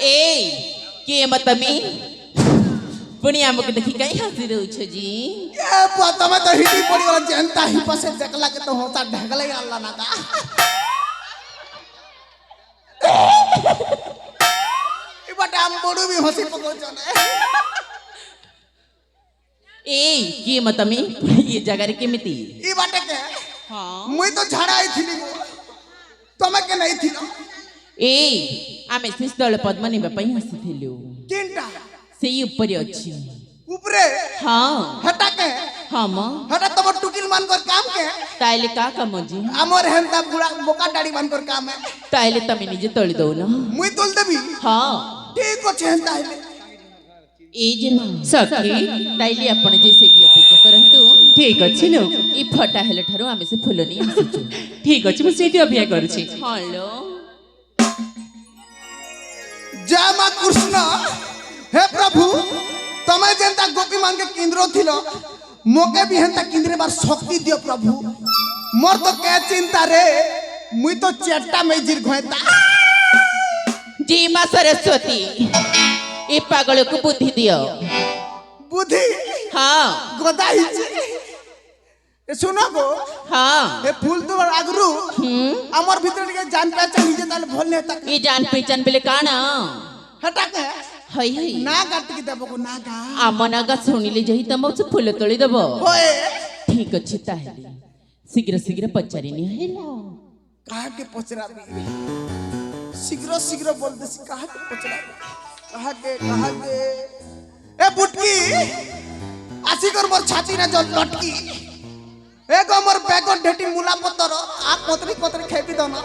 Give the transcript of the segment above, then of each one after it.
ए के मतमी पुणी हमको देखी कहीं हंसी रहो छो जी ये पता में तो हिटी पड़ी वाला जनता ही पसे देखला के तो होता ढगले अल्लाह ना का ई बटे हम बड़ू भी हंसी पको चले ए के मतमी ये जगह के मिती ई बटे के हां मुई तो झाड़ा आई थी तमे के नहीं थी ए आमे सिस्तल पद्मनी बापई हंसी थिलु किंटा से ऊपर अछि ऊपरे हां हटा के हां मां हटा तो टुकिल मान कर काम के ताइले का काम जी हमर हेंता बुड़ा बोका डाड़ी मान कर काम है ताइले तमे निजे तोड़ दो ना मुई तोल देबी हां ठीक अछि हेंता है ए जे मां सखी ताइले अपन जैसे की अपेक्षा करंतु ठीक अछि लो ई फटा हेले ठारो आमे से फुलनी हंसछु ठीक अछि मु सेठी अभिया करूछि हेलो जय मां कृष्ण हे प्रभु तमे जेंता गोपी मान के केंद्र थिलो मोके भी हेंता केंद्र बार शक्ति दियो प्रभु मोर तो के चिंता रे मुई तो चेट्टा में जिर घोएता जी मां सरस्वती ए पागल को बुद्धि दियो बुद्धि हां गोदा ही ए सुनो गो हां ए फूल तो आगरू हमर भीतर के जान पहचान ही ताल भोलने तक ई जान पहचान बेले काना हटा के हई हई ना काट के देबो को ना गा आमनागा सुनिले जही तम से फूल तोड़ी देबो होए ठीक अछि ताहेले शीघ्र शीघ्र पचारिनी हेलो कहा के पचराबी शीघ्र शीघ्र बोल दे कहा के पचराबी कहा के ए बुटकी आसी कर मोर छाती ना जो लटकी ए गो मोर बैग ढेटी मुला पतर आ कोतरी कोतरी खेपी दो ना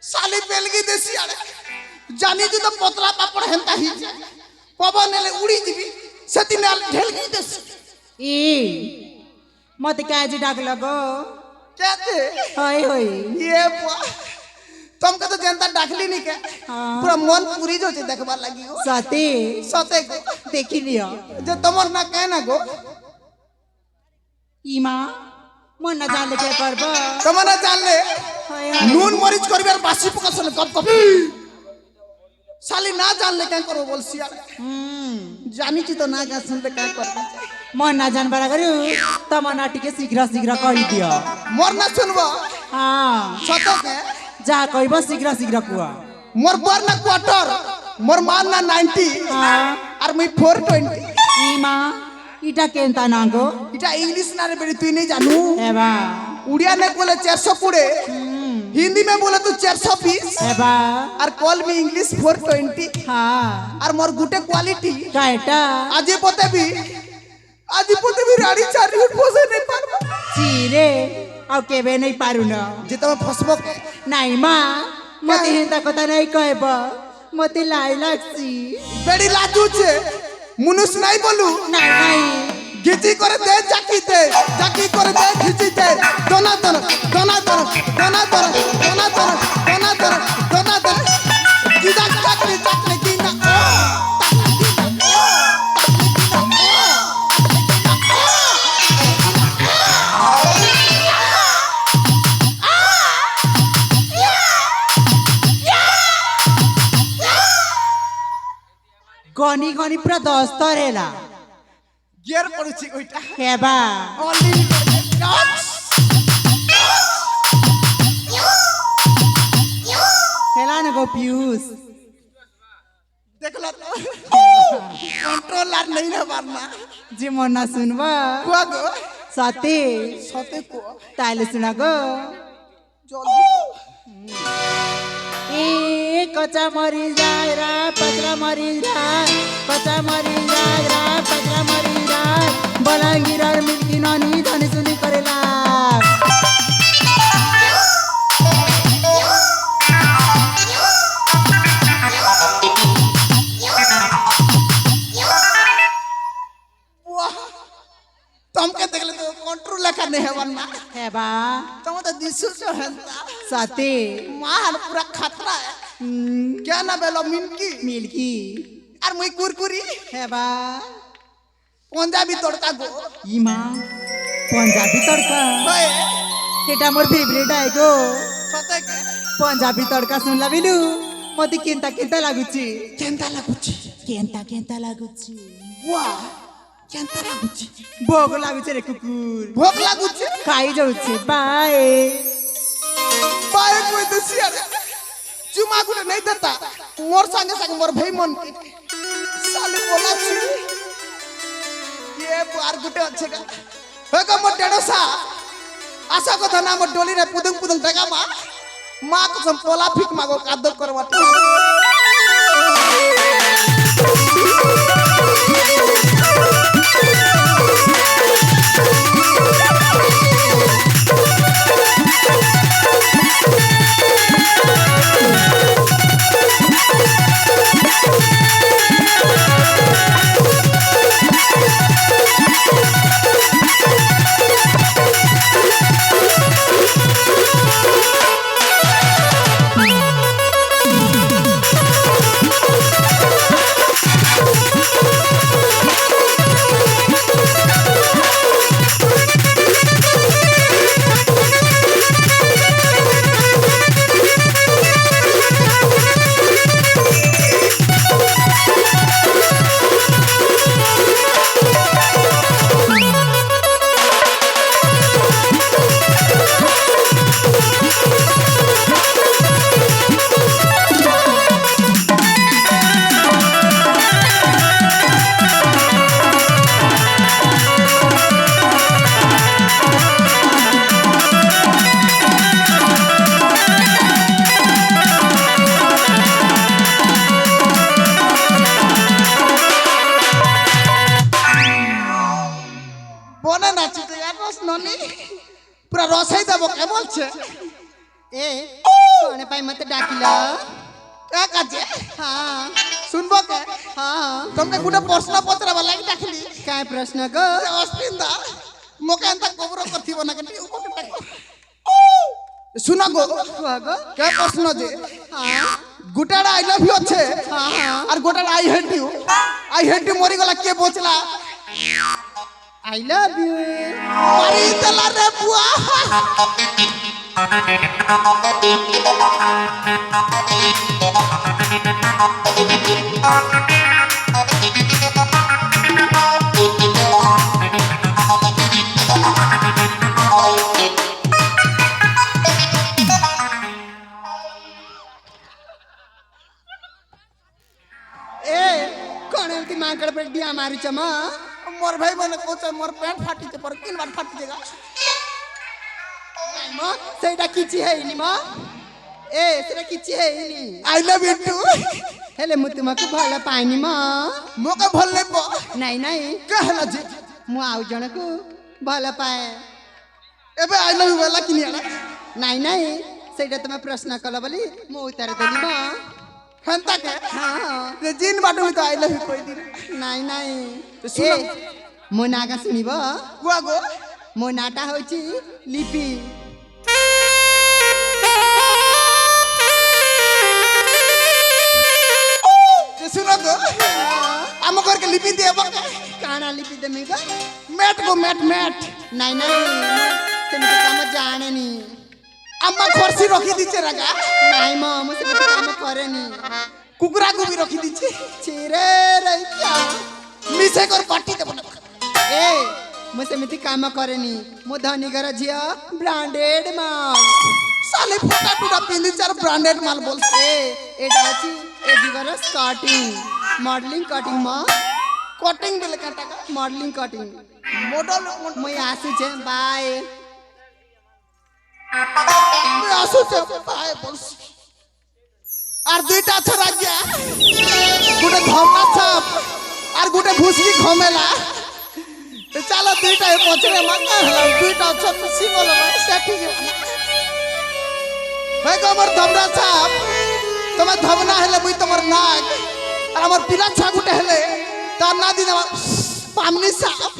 साली पेलगी देसी आड़े जानी तू तो पतला पापड़ हेंता ही पवन ले उड़ी जीबी सेति नाल ढेलगी देसी ए मत काज डाक लगो कहते होय होय ये तुमके तो जनता डाकली नहीं के हाँ। पूरा मन पूरी जो छे देखबा लगी हो सते सते को देखी लियो जे तमर ना कहना गो इमा मन ना जान ले के करबो तमरा जान ले होय होय नून मरीच करबे और बासी पकसन कप कप साली ना जान ले क्या करो बोल सिया जानी छी तो ना जा सुन ले क्या कर मन ना जान बड़ा करू तम नाटी के शीघ्र शीघ्र कहि दियो मोर ना सुनबो हां सतो के जा कहबो शीघ्र शीघ्र कुआ मोर बर ना क्वार्टर मोर मान ना 90 हां और मैं 420 इमा इटा केनता नागो इटा इंग्लिश ना रे बेटी तू नहीं जानू एबा उड़िया ने बोले 420 हिंदी में बोले तू 420 एबा और कॉल में इंग्लिश 420 हां और मोर गुटे क्वालिटी काटा आज पोते भी राड़ी चारी उठ पोसे नहीं पारबो चिरे आउ केबे नहीं पारु न जे तमे फसबो नहीं माँ मते हेंता कथा नहीं कहब मते लाई लागसी बेड़ी लाजू छे मुनुस नहीं बोलू नहीं नहीं घिची करे दे जाकी करे दे घिची दे दोना दोना दोना दोना दोना दोना दोना दोना दोना दोना दोना दोना कीदा चाकरी चाकरी कीदा গনি গনি পুরা দস্তর হেলা গিয়ার পড়ুছি ওইটা হেবা অনলি হেলা না গো পিউস देखला तो कंट्रोल আর नहीं ना मारना যে মন না শুনবা कुआ गो সাথে सते को তাইলে শোনা গো जल्दी এ কচা মরি যায় রা পচরা মরি যায় কচা মরি যায় রা পচরা মরি যায় বলাঙ্গীর আর মিল্কি ননি ধনি শুনি করেলা तुमके देखले तो कंट्रोल लेखा नहीं है वरना হেবা तुम तो दिसु से हंता সাথে माल पूरा खतरा है क्या ना बेलो मिनकी মিল্কি और मुई कुरकुरी হেবা पंजाबी तड़का गो ইমা পঞ্জাবি তড়কা होए এটা মোর ফেভারিট আই গো सते के পঞ্জাবি তড়কা শুনলা বিলু মতে কেনতা কেনতা লাগুছি केंता लागुची কেনতা কেনতা লাগুছি वाह केंता लागुची ভোগ লাগুছে রে কুকুর भूख लागुची খাই যাচ্ছে বাই बाय कोई दसिया रे चुमा गुले नहीं देता मोर संगे संगे मोर भाई मन की साले बोला छी ये बार गुटे अच्छे का होगा मोर डेढ़ो सा आशा को धना मोर डोली रे पुदंग पुदंग टका माँ को सम पोला फिक मागो कादो करवा বনে নাচি তো আর রস ননি পুরা রসাই দেব কে বলছে এ কোনে পাই মতে ডাকিলা এক আছে হ্যাঁ শুনবো কে হ্যাঁ তোমকে গুটা প্রশ্ন পত্রবা লাগি ডাকলি কাই প্রশ্ন গো অস্পিন্দা মোকে এন্তা কবর করথিব না কেন উপকে টাক শুনা গো কুয়া গো কে প্রশ্ন যে হ্যাঁ গুটাড়া আই লাভ ইউ আছে হ্যাঁ আর গোটাড়া আই হেট ইউ মরি গলা কে বলছিলা আই লাভ ইউ মারি দেলা রে বুয়া এ কোন এমতি মাকড় পেট দিয়া মারি চমা मोर भाई मैंने कोच मोर पैंट फाटी थे पर किन बार फाटी देगा ম সেইটা কিছি হেইনি ম এ সেটা কিছি হেইনি आई लव यू टू হেলে মু তোমাকে ভাল পাইনি ম मोके भल्ले को নাই নাই कहला जी মু আউ জଣକୁ ভাল পাଏ एबे आई लव यू वाला किनी आना নাই নাই সেইটা তুমি প্রশ্ন কল বলি মু উত্তর দেলি ম हंता के হ্যাঁ जे जिन बाटो तो आई लव यू कोई दिन নাই নাই তো শুনো। মো নাগা শুনিব गुआ गो মো নাটা হচ্ছে লিপি जे सुनो गो आम घर के लिपि दे बका কানা লিপি দেমি গো मैट गो मैट मैट নাই নাই তুমি কাম জানেনি अम्मा खरसी रखी दीचे रगा নাই ম মু সেটা কাম করেনি কুকুরা গুবি রখি দিছি চিরে রইছা মিশে কর পাটি দেব না ଏ ମୁଁ ସେମିତି କାମ କରେନି ମୁଁ ଧନୀ ଘର ଝିଅ ବ୍ରାଣ୍ଡେଡ ମାଲ साले फोटा टूटा पिंदी चार ब्रांडेड माल बोल ଏ ଏଇଟା ଅଛି ଏ ଦିଗର ସ୍କଟିଂ ମଡେଲିଂ କଟିଂ ମ कटिंग बेले काटा का मडलिंग कटिंग मॉडल मैं आसुचे बाय मैं आसु से पाए बोल আর দুইটা ছড়া গিয়া গুটে ধমনা সাপ আর গুটে ভুসকি ঘমেলা তো চলো দুইটা পছরে মাকা হলা দুইটা ছোট সিঙ্গল সেটি ভাই আমার ধমনা সাপ তোমার ধমনা হলে মুই তোমার নাক আর আমার পিলা ছা গুটে হলে তার না দিন আমার পামনি সাপ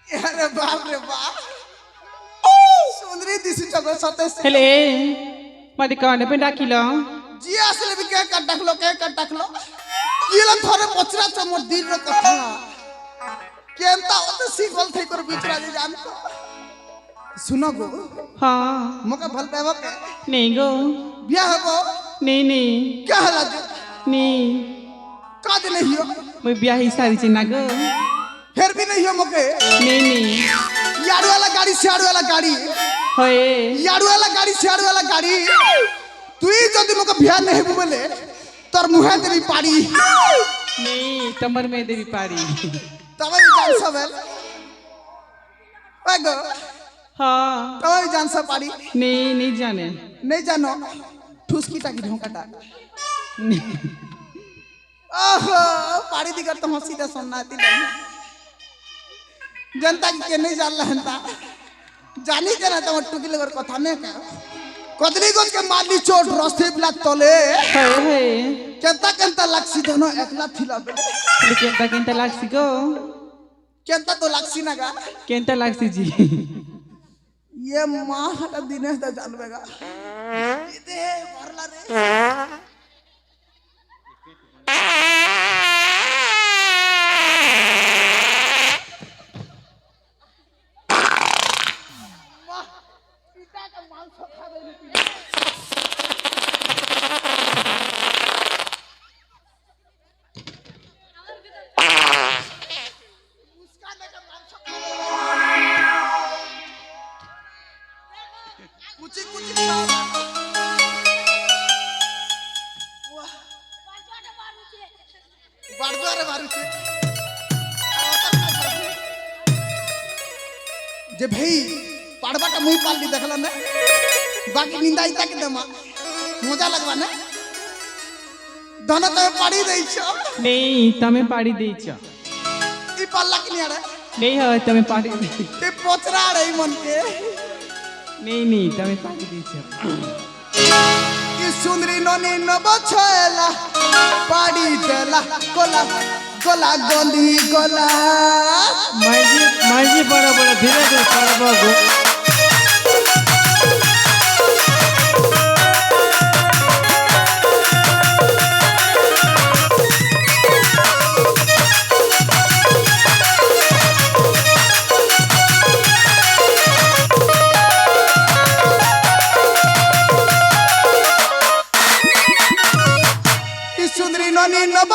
अरे बाप रे बाप सुंदरी दिसी जगह सते से ହେଲେ ମତେ କଣ ପାଇଁ ଡାକିଲ जी असले भी के कट डाकलो किला थरे पचरा छ मोर दिल रो कथा केनता ओते सिगल थई कर बिचरा जे जान सुनो गो ହଁ मके भल पाबो के ନେଇ ଗୋ बिया हबो ନେଇ ନେଇ क्या हला जो ନେଇ का दे नहीं हो ମୁଁ ବିয়া ହେଇସାରିଛି ନା ଗୋ फिर भी नहीं हो मके ନେଇ ନେଇ याडू वाला गाड़ी सियाडू वाला गाड़ी ହଏ याडू वाला गाड़ी सियाडू वाला गाड़ी तुई जदी मके बिया नहीं बोले तोर मुहे देबी पाड़ी ନେଇ ତମର ମେ ଦେବି ପାରି तबे जान सबल ओगो ହଁ तबे जान सब पाड़ी ନେଇ ନେଇ ଜାନେ नहीं जानो ठुसकी टाकी ढोंकाटा ନେଇ। ओहो पाड़ी दिगर तो हंसी दे सुनना ती जनता के नहीं जान लहंता जानी जना तो टुकी लेवर कथा में का कदली गोज के मारली चोट रस्ते बिला तले ହଏ ହଏ केंता केंता लाक्सी दोनो एकला थिला बेले ହେଲେ କେନ୍ତା କେନ୍ତା ଲାଗ୍ସି ଗୋ केंता तो लाक्सी ना गा କେନ୍ତା ଲାଗ୍ସି ଜି ये मां हटा दिनेश दा जानबेगा इदे भरला रे कुछ कुछ बारद्वारे मारुचे जे भाई पाड़बाटा मुई पाल दी देखला ने बाकी निंदा इता के दमा मजा लगवा ने धन तो पाड़ी देई छ ନେଇ ତମେ ପାଡ଼ି ଦେଇଛ ई पाल्ला कि नियाड़े ନେଇ ହଏ ତମେ ପାଡ଼ି ଦେଇଛ ते पोचरा रही मन के ନେଇ ନେଇ ତମେ ପାଡ଼ି ଦେଇଛ ई सुंदरी ननी नब छला पाड़ी देला गोला गोला गली गोला মাঝি বড় বড় ধীরে ধীরে পারব গো ई सुंदरी ननी नब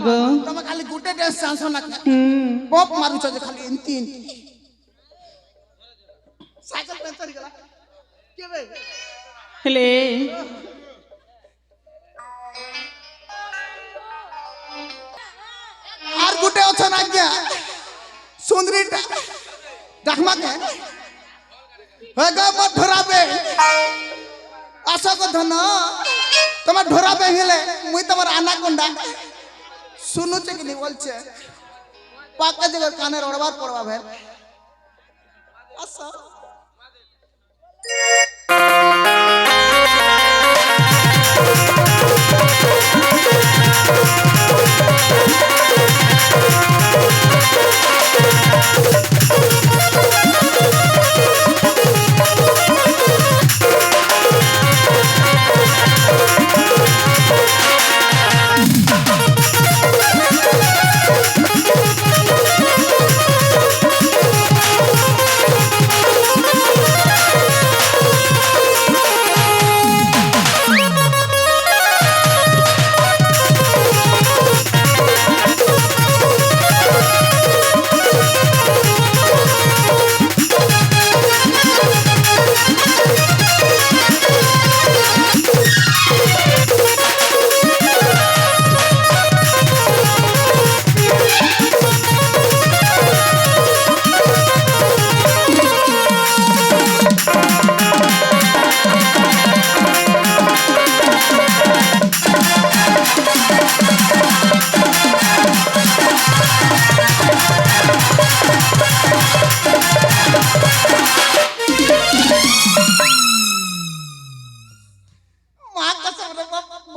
गो तमे खाली गुटे ड्रेस चांस ना हम्म पॉप मारू छ जे खाली एंती साइकिल पंचर गला के बे हेले आर गुटे अछ ना क्या सुंदरीटा देखमा के हे ग मत धराबे आशा को धन तमे धराबे हेले मुई तमर आना कोंडा सुनु छे कि नहीं बोलछे पाका जगह काने रड़बार पड़वा भेल आशा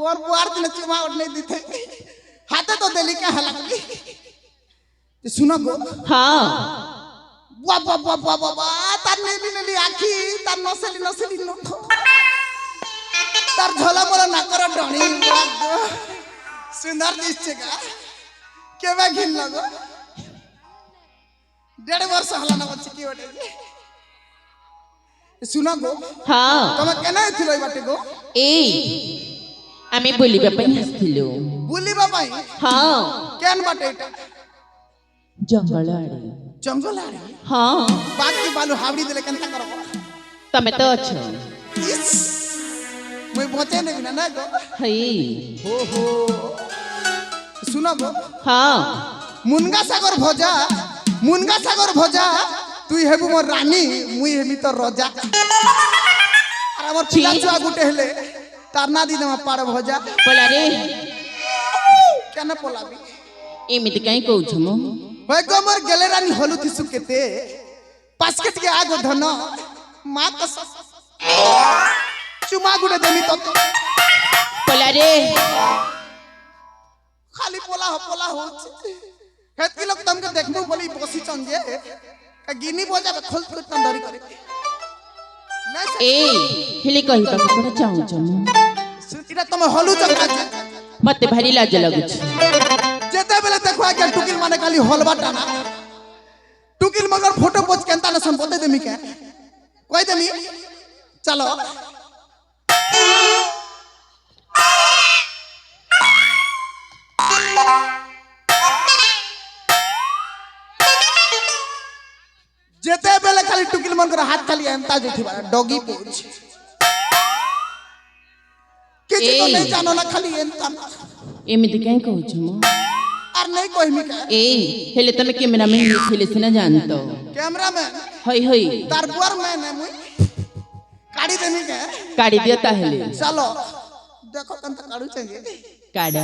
और बुआर दिन चुमा उठ नहीं दिथे हाथे तो देली का हला ते सुनो गो हाँ बुआ बुआ बुआ बुआ बुआ तार नेली नेली आखी तार नसली नसली नठ तार झला मोला नाकर डणी बुआ गो सुंदर दिसছে का केबे घिन लगो 1.5 वर्ष हला ना बच्चे की ओटे सुनो गो हाँ तमे केना थिलो ई बाटे गो ए আমি বলিবা পাই আসছিল बुलिबा पाई हाँ केन बाटे এটা জঙ্গল আড়ে जंगल आड़े हाँ बाकी बालू हावड़ी देले केनता करबो તમે তো আছো इस मैं बचे नहीं ना गो হই हो सुनो गो हाँ मुनगा सागर भजा तुई हेबु मोर रानी मुई हेमी तो रजा और हमर पिला छी। छुआ गुटे हेले तारना दी दमा पाड़ भजा বলা রে केना पोलाबी এমিতি কাই কହୁছ মো होय गो मोर गेले रानी हलु थिसु केते पास्केट के आगो धन मा कस चुमा गुटे देमी तो বলা রে खाली पोला हो हेतकी लोग तमके देखबो बोली बसी चंगे का गिनी बजा खोल खोल तंदरी करे ए হেলি কহিবা কোন চাହୁছ মো इरा तमे हलु चंगा মতে ভারি লাজ লাগুছে जेते बेले देखवा के टुकिल माने खाली हलवा टाना टुकिल मगर फोटो पोज केनता न संपते देमी के कोई देमी चलो जेते बेले खाली टुकिल मन कर हाथ खाली एंता जेठी बा डॉगी पोज के तो ए। नहीं जानो ना खाली एंता এমিতি কাই কହୁছ মো और नहीं कोई मी का ए হেলে তুমি ক্যামেরাম্যান ছিলে সিনা জানতো कैमरामैन হই হই तार बुआर मैन है मुई काड़ी देमी के কাড়ি দিও তাহলে चलो देखो कंत काड़ू चाहिए কাড়